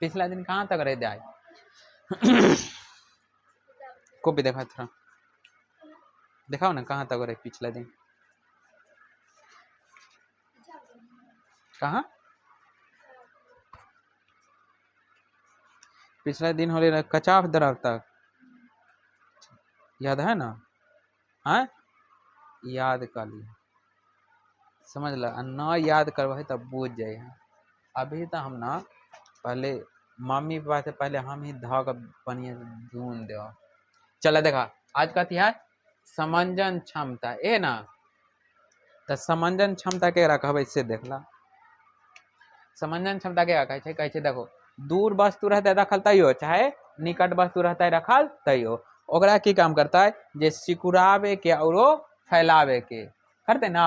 पिछला दिन कहाँ तक रहे जाए कॉपी देखा थोड़ा दिखाओ ना कहाँ तक रहे पिछला दिन कहाँ पिछला दिन हो रहे कचाफ दरब तक याद है ना हाँ याद कर लिया समझ ला न याद करवा तब बूझ जाए अभी तो हम ना पहले मम्मी पापा से पहले हम ही धा कर पनिया धुन दे चला देखा आज कथी है समंजन क्षमता ए ना तो समंजन क्षमता के कहबै से देखला समंजन क्षमता के कहे छे देखो दूर वस्तु रहता है रखल तैयो चाहे निकट वस्तु रहता है रखल तैयो ओकरा की काम करता है जे सिकुड़ावे के और फैलावे के करते ना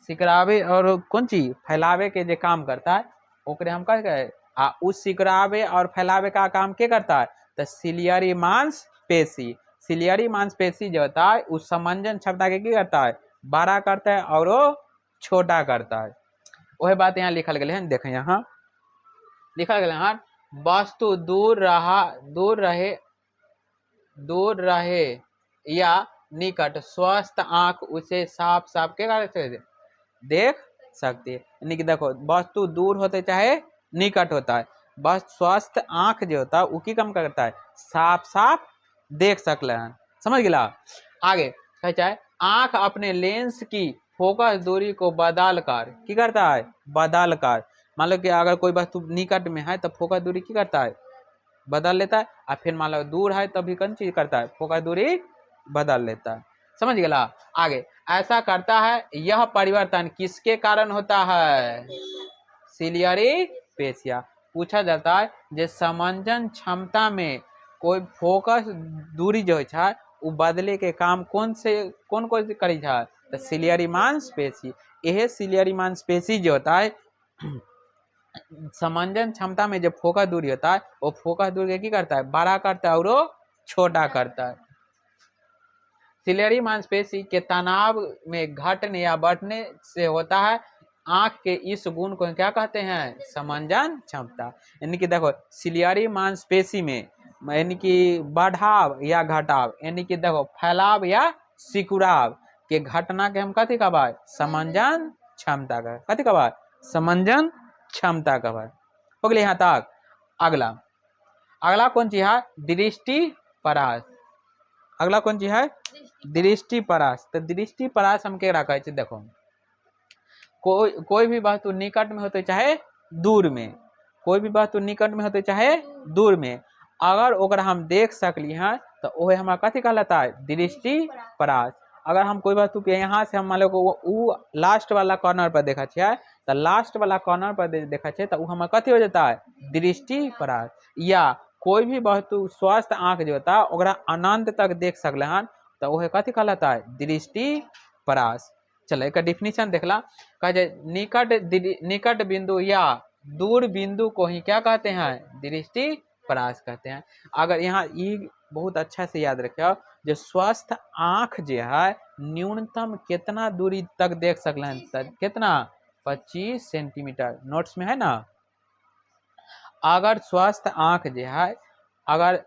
सिकुड़ावे और कौन चीज फैलावे के जे काम करता है ओकरे हम कह आ उस सिकुड़ावे और फैलावे का काम के करता है तो सिलियरी मांसपेशी सिलियरी मांसपेशी जो होता है उस समंजन क्षमता के की करता है बड़ा करता है और छोटा करता है वही बात यहाँ लिखल गए हैं देखें यहाँ लिखल गए हैं वस्तु दूर रहे या निकट स्वस्थ आंख उसे साफ साफ के देख सकती है यानी कि देखो वस्तु दूर होते चाहे निकट होता है बस स्वस्थ आंख जो होता है वो की कम करता है साफ साफ देख सकले हैं समझ गया आगे कहे चाहे आंख अपने लेंस की फोकस दूरी को बदल कर की करता है बदल कर मान लो कि अगर कोई वस्तु निकट में है तो फोकस दूरी की करता है बदल लेता है और फिर मान लो दूर है तभी कौन चीज करता है फोकस दूरी बदल लेता है समझ गया आगे ऐसा करता है यह परिवर्तन किसके कारण होता है सिलियरी पेशिया पूछा जाता है जे समंजन क्षमता में कोई फोकस दूरी जो है वो बदले के काम कौन करी है तो सिलियरी मांसपेशी यह सिलियरी मांसपेशी जो होता है समंजन क्षमता में जब फोकस दूरी होता है वो फोकस दूरी की करता है बड़ा करता है और छोटा करता है सिलियरी मांसपेशी के तनाव में घटने या बढ़ने से होता है आंख के इस गुण को क्या कहते हैं समंजन क्षमता यानी कि देखो सिलियरी मांसपेशी में यानी कि बढ़ाव या घटाव यानी कि देखो फैलाव या सिकुड़ाव के घटना के हम कथी कहबा समंजन क्षमता का कथी कहबा समंजन क्षमता कहबा हो गया यहाँ तक अगला कौन चीज है दृष्टि परास अगला कौन चीज है दृष्टि परास तो दृष्टि परास हम के रखा है देखो कोई भी वस्तु निकट में होते चाहे दूर में कोई भी वस्तु निकट में होते चाहे दूर में अगर ओकरा हम देख सकली हैं तो वह हमारा कथी कहलाता है दृष्टि परास अगर हम कोई वस्तु के यहाँ से हम मान लो लास्ट वाला कॉर्नर पर देखा छे तो लास्ट वाला कॉर्नर पर देखा छे तो हमारा कथी हो जाता है दृष्टि परास या कोई भी वस्तु स्वस्थ आंख जो होता है ओकरा अनंत तक देख सकले हैं तो वह कथी कहलाता है दृष्टि परास चलो एक डिफिनीशन देखला कहे निकट बिंदु या दूर बिंदु को ही क्या कहते हैं दृष्टि परास कहते हैं अगर यहाँ बहुत अच्छा से याद रखियो जो स्वस्थ आंख जो है न्यूनतम कितना दूरी तक देख सकले हैं कितना 25 सेंटीमीटर नोट्स में है ना अगर स्वस्थ आंख जो है अगर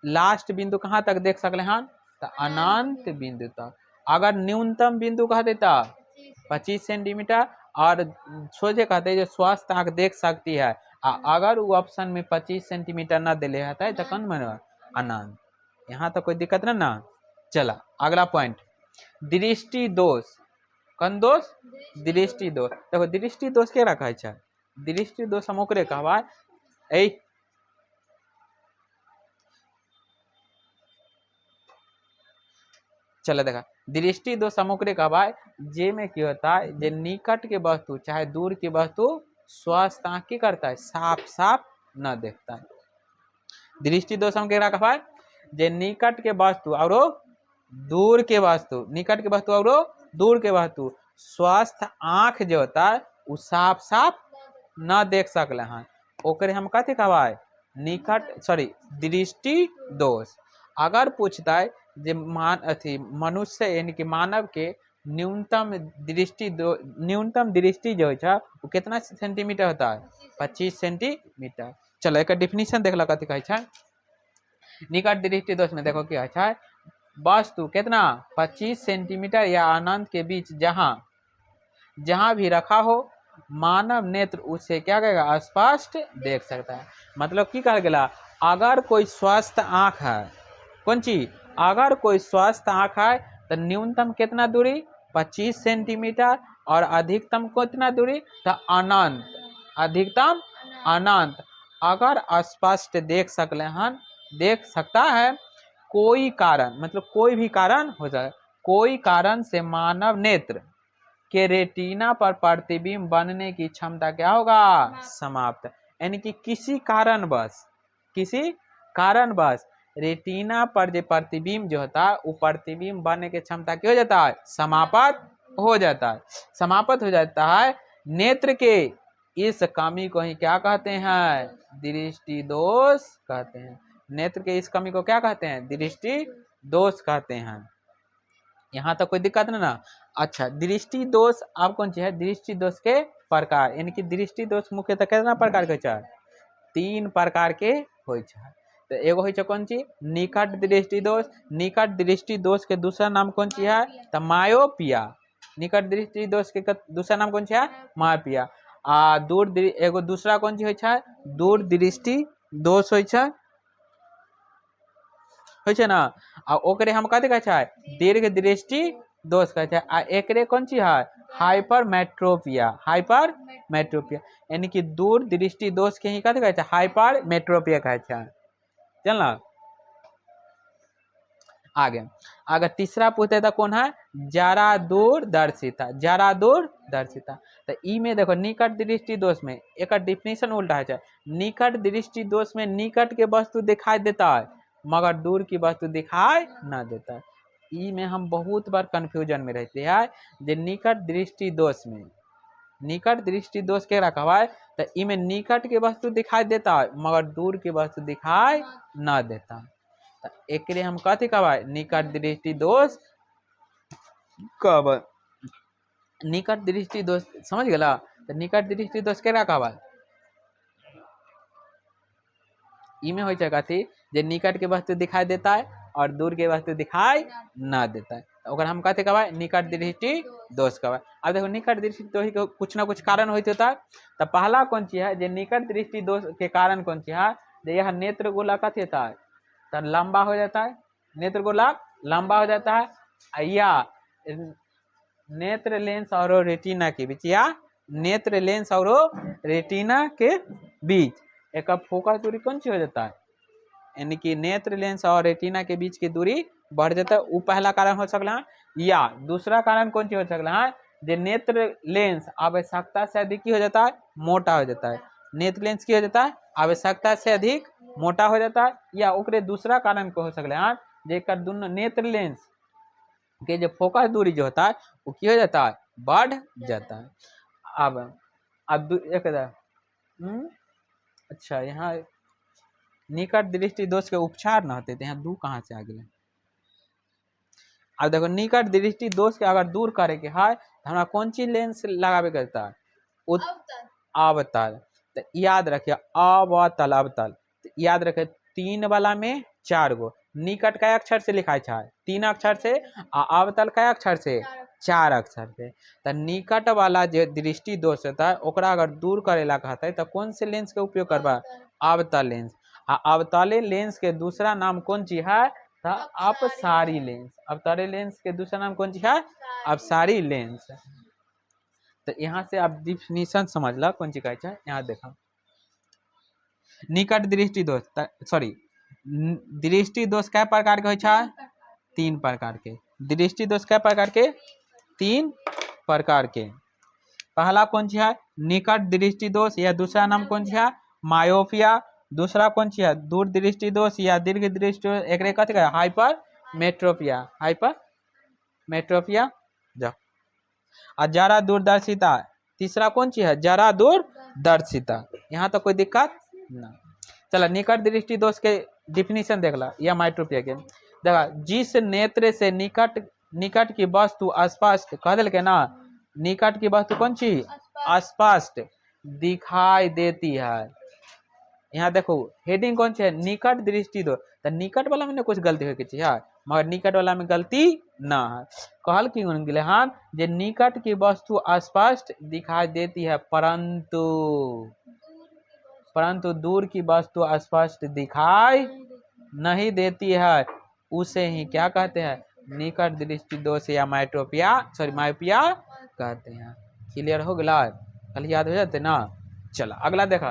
लास्ट बिंदु कहाँ तक देख सकले हैं तो अनंत बिंदु तक अगर न्यूनतम बिंदु कह देता 25 सेंटीमीटर और सोचे कहते जो स्वस्थ आंख देख सकती है अगर वो ऑप्शन में 25 सेंटीमीटर न दिले है तो कौन मन अनंत यहाँ तो कोई दिक्कत ना चला अगला पॉइंट दृष्टि दोष कौन दोष दृष्टि दोष देखो दृष्टि दोष के रखा है दृष्टि दोष हम ओकरे कहबा चलो देखा दृष्टि दोष हम ओकरे कहबा जे में की होता है जे निकट के वस्तु चाहे दूर की वस्तु स्वस्थ आंख की करता है साफ साफ न देखता है दृष्टि दोष हम केकरा कहबा जे निकट के वस्तु और दूर के वस्तु निकट के वस्तु और दूर के वस्तु स्वस्थ आंख जो होता है वो साफ साफ न देख सकले हैं ओकरे हम कथी कहबा निकट दृष्टि दोष अगर पूछता है जे मनुष्य यानी कि मानव के न्यूनतम दृष्टि जो है वो कितना सेंटीमीटर होता है 25 सेंटीमीटर चलो एक डिफिनीशन देख लो कथी कहै छै। निकट दृष्टि दोष में देखो क्या है, वस्तु कितना 25 सेंटीमीटर या अनंत के बीच जहां जहां भी रखा हो मानव नेत्र उसे क्या कहेगा स्पष्ट देख सकता है। मतलब की कहा गया, अगर कोई स्वस्थ आंख है, कौन चीज, अगर कोई स्वस्थ आंख है तो न्यूनतम कितना दूरी 25 सेंटीमीटर और अधिकतम कितना दूरी तो अनंत, अधिकतम अनंत अगर स्पष्ट देख सकले हन, देख सकता है। कोई कारण मतलब कोई भी कारण हो जाए, कोई कारण से मानव नेत्र के रेटिना पर प्रतिबिंब बनने की क्षमता क्या होगा समाप्त। यानी कि किसी कारणवश रेटिना पर जो प्रतिबिंब जो होता है वो प्रतिबिंब बनने की क्षमता क्या हो जाता है समाप्त हो जाता है, समाप्त हो जाता है। नेत्र के इस कमी को ही क्या कहते हैं दृष्टि दोष कहते हैं। नेत्र के इस कमी को क्या कहते हैं दृष्टि दोष कहते हैं। यहाँ तक कोई दिक्कत नहीं ना। अच्छा, दृष्टि दोष अब कौन चीज है, दृष्टि दोष के प्रकार, यानी कि दृष्टि दोष मुख्यतः कितना प्रकार के है 3 प्रकार के होय छै। तो एगो होय छै कौन चीज निकट दृष्टि दोष। निकट दृष्टि दोष के दूसरा नाम कौन चीज है तो मायोपिया। निकट दृष्टि दोष के दूसरा नाम कौन चीज है मायोपिया। आ दूर एगो दूसरा कौन चीज होय छै दूर दृष्टि दोष होय छै ना। आ ओकरे हम कथि कहै छै दीर्घ दृष्टि दोष कहै छै। आ एकरे कौन चीज है हाइपरमेट्रोपिया। हाइपरमेट्रोपिया यानी कि दूर दृष्टि दोष के ही कथि कहै छै हाइपरमेट्रोपिया कहै छै। चलना आगे तीसरा पूछते था कौन है जरा दूरदर्शिता। जरा दूरदर्शिता तो ई में देखो निकट दृष्टि दोष में एक डिफिनेशन उल्टा है। निकट दृष्टि दोष में निकट के वस्तु दिखाई देता है मगर दूर की वस्तु दिखाई न देता है। ई में हम बहुत बार कंफ्यूजन में रहते हैं जे निकट दृष्टि दोष में, निकट दृष्टि दोष के रखा है तो ई में निकट के वस्तु दिखाई देता है मगर दूर की वस्तु दिखाई न देता है। तो एक हम कथी कहबै निकट दृष्टि दोष कहबै। निकट दृष्टि दोष समझ गेला। तो निकट दृष्टि दोष केकरा कहबै ई में होय छै कथी जे निकट के वस्तु दिखाई देता है और दूर के वस्तु दिखाई न देता है। तो ओकरा हम कथी कहबै निकट दृष्टि दोष कहबै। अब देखो निकट दृष्टि दोष के कुछ ना कुछ कारण होते होता है। तो पहला कौन चीज है जे निकट दृष्टि दोष के कारण कौन चीज है जे यह नेत्र गोला कथी होता है तो लंबा हो जाता है, नेत्र गोलक लंबा हो जाता है या नेत्र लेंस और रेटिना के बीच, या नेत्र लेंस और रेटिना के बीच एक फोकस दूरी कौन सी हो जाता है यानी कि नेत्र लेंस और रेटिना के बीच की दूरी बढ़ जाता है। वो पहला कारण हो सकता है। या दूसरा कारण कौन सी हो सकता है जे नेत्र लेंस आवश्यकता से अधिक हो जाता है मोटा हो जाता है। नेत्र लेंस की हो जाता है आवश्यकता से अधिक मोटा हो जाता है। या ओकरे दूसरा कारण को हो सकता है जेकर दोनों नेत्र लेंस के जो फोकस दूरी जो होता है वो की हो जाता है बढ़ जाता है। अब एक अच्छा यहाँ निकट दृष्टि दोष के उपचार न होते थे, यहाँ दू कहाँ से आ गए। अब देखो निकट दृष्टि दोष के अगर दूर करे के है तो हमरा कौन चीज लेंस लगावे करता है अवतल। तो याद रखिए अवतल अवतल तो याद रखे 3 वाला में 4 गो निकट का अक्षर से लिखा है 3 अक्षर से अवतल का अक्षर से 4 अक्षर से। तो निकट वाला जो दृष्टि दोष होता है ओकरा अगर दूर करेला कहता है तो कौन से लेंस के उपयोग करबा अवतल लेंस। अवतले लेंस के दूसरा नाम कौन चीज है तो अपसारी लेंस। अवतले लेंस के दूसरा नाम कौन चीज है अपसारी लेंस। तो यहाँ से आप डिफिनीशन समझ ला कौन चीज कहै छै। यहाँ देखा निकट दृष्टि दोष सॉरी दृष्टि दोष कै प्रकार के होय छै 3 प्रकार के। दृष्टि दोष कै प्रकार के 3 प्रकार के। पहला कौन सी है निकट दृष्टि दोष या दूसरा नाम कौन सी है मायोपिया। दूसरा कौन सी है दूर दृष्टि दोष या दीर्घ दृष्टि दोष एक कथी है हाइपरमेट्रोपिया। हाइपरमेट्रोपिया जाओ। और जरा दूरदर्शिता तीसरा कौन सी है जरा दूरदर्शिता। यहाँ तो कोई दिक्कत ना। चलो निकट दृष्टि दोष के डिफिनीशन देख ला या माइट्रोपिया के देखा जिस नेत्र से निकट की वस्तु स्पष्ट कह दिल के ना निकट की वस्तु कौन सी स्पष्ट दिखाई देती है यहाँ देखो हेडिंग कौन सी है, निकट दृष्टि दो, तो निकट वाला में कुछ गलती हो चाहिए, मगर निकट वाला में गलती ना है। कहल की गेले हाँ जे निकट की वस्तु स्पष्ट दिखाई देती है परंतु दूर की वस्तु स्पष्ट दिखाई नहीं देती है, उसे ही क्या कहते हैं, निकट दृष्टि दोष या माइटोपिया मायोपिया कहते हैं। क्लियर हो गया, कल याद हो जाते ना। चलो अगला देखा,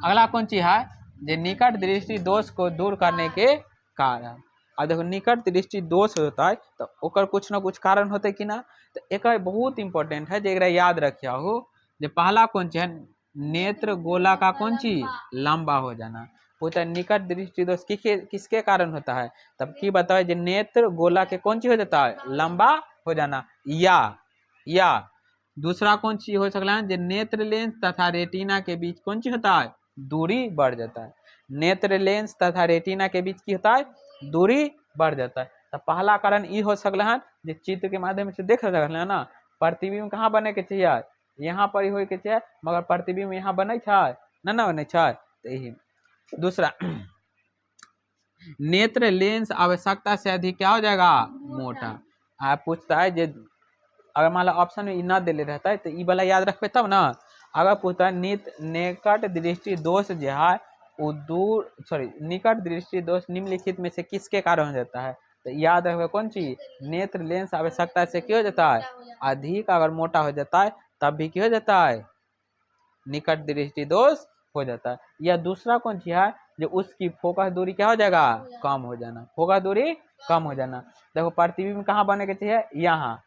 अगला कौन चीज है, जे निकट दृष्टि दोष को दूर करने के कारण। अब देखो निकट दृष्टि दोष होता है तो ओकर कुछ ना कुछ कारण होते कि ना, तो एक बहुत इंपॉर्टेंट है जो याद रखिया हो, जो पहला कौन चीज है, नेत्र गोला का कौन चीज लंबा हो जाना। पूछता निकट दृष्टि दोष किसके कारण होता है, तब की बताओ, जो नेत्र गोला के कौन चीज हो जाता है, लंबा हो जाना, या दूसरा कौन चीज हो सकता है, जो नेत्र लेंस तथा रेटिना के बीच कौन चीज होता है, दूरी बढ़ जाता है। नेत्र लेंस तथा रेटिना के बीच की होता है, दूरी बढ़ जाता है। तो पहला कारण ये हो सकता है, जो चित्र के माध्यम से देख सकते हैं ना, प्रतिबिंब कहाँ बने के चाहिए, यहाँ पर ही हो के चाहिए, मगर प्रतिबिंब यहाँ बने ना बने। तो यही दूसरा, नेत्र लेंस आवश्यकता से अधिक क्या हो जाएगा, मोटा। आप पूछता है जे अगर मान लो ऑप्शन में ना दे रहता है तो ये वाला याद रखबे तब ना। अगर पूछता है निकट दृष्टि दोष जो है वो निकट दृष्टि दोष निम्नलिखित में से किसके कारण हो जाता है, तो याद रखबे कौन चीज, नेत्र लेंस आवश्यकता से क्या हो जाता है, अधिक अगर मोटा हो जाता है तब भी क्या हो जाता है, निकट दृष्टि दोष हो जाता है। या दूसरा कौन चीज है, जो उसकी फोकस दूरी क्या हो जाएगा, कम हो जाना, फोकस दूरी कम हो जाना। देखो प्रतिबिंब कहाँ बने के चाहिए, यहाँ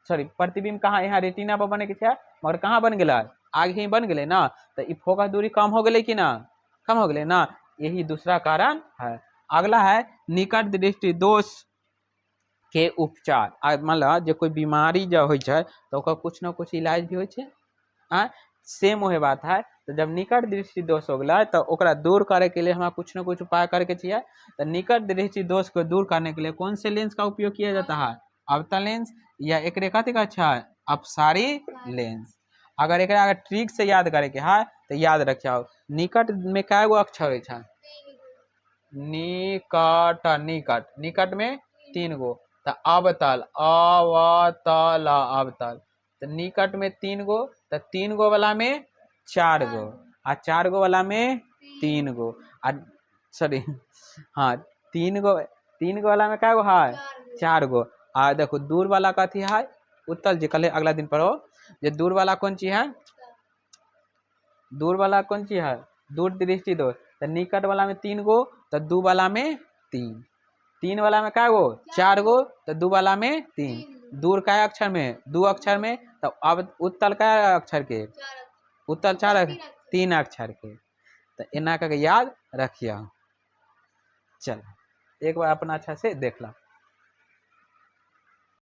प्रतिबिंब कहाँ, यहाँ रेटिना पर बने के चाहिए, मगर कहाँ बन गया, आगे ही बन गए ना, तो फोकस दूरी कम हो गए कि ना, कम हो गए ना, यही दूसरा कारण है। अगला है निकट दृष्टि दोष के उपचार। मान लो जो कोई बीमारी जब हो तो कुछ ना कुछ इलाज भी हो, सेम वही बात है। तो जब निकट दृष्टि दोष हो गया तो ओकरा दूर करे के लिए हमारा कुछ ना कुछ उपाय करके चाहिए। तो निकट दृष्टि दोष को दूर करने के लिए कौन से लेंस का उपयोग किया जाता है, अवतल लेंस या एक रेखातिक अच्छा है अपसारी लेंस। अगर एक अगर ट्रिक से याद करे के है तो याद रखियो, निकट में क्या गो अक्षर है, निकट निकट निकट में 3 गो, तो अवतल अवतल अवतल, तो निकट में 3 गो, तो 3 गो वाला में 4 गो, आ 4 गो वाला में 3 गो, हाँ 3 गो वाला में क्या गो है, 4 गो। आ देखो दूर वाला कथी है, उत्तल जी कल अगला दिन पढ़ो, ये दूर वाला कौन चीज है, दूर वाला कौन चीज है, दूर दृष्टि दोष। तो निकट वाला में 3 गो, तो दू वाला में 3 वाला में क्या गो 4 गो, तो दू वाला में 3, दूर का अक्षर में 2 अक्षर में, तो अब उत्तल का अक्षर के, उत्तल 3 अक्षर के, तो इना करके याद रखिए। चल एक बार अपना अच्छा से देख ला।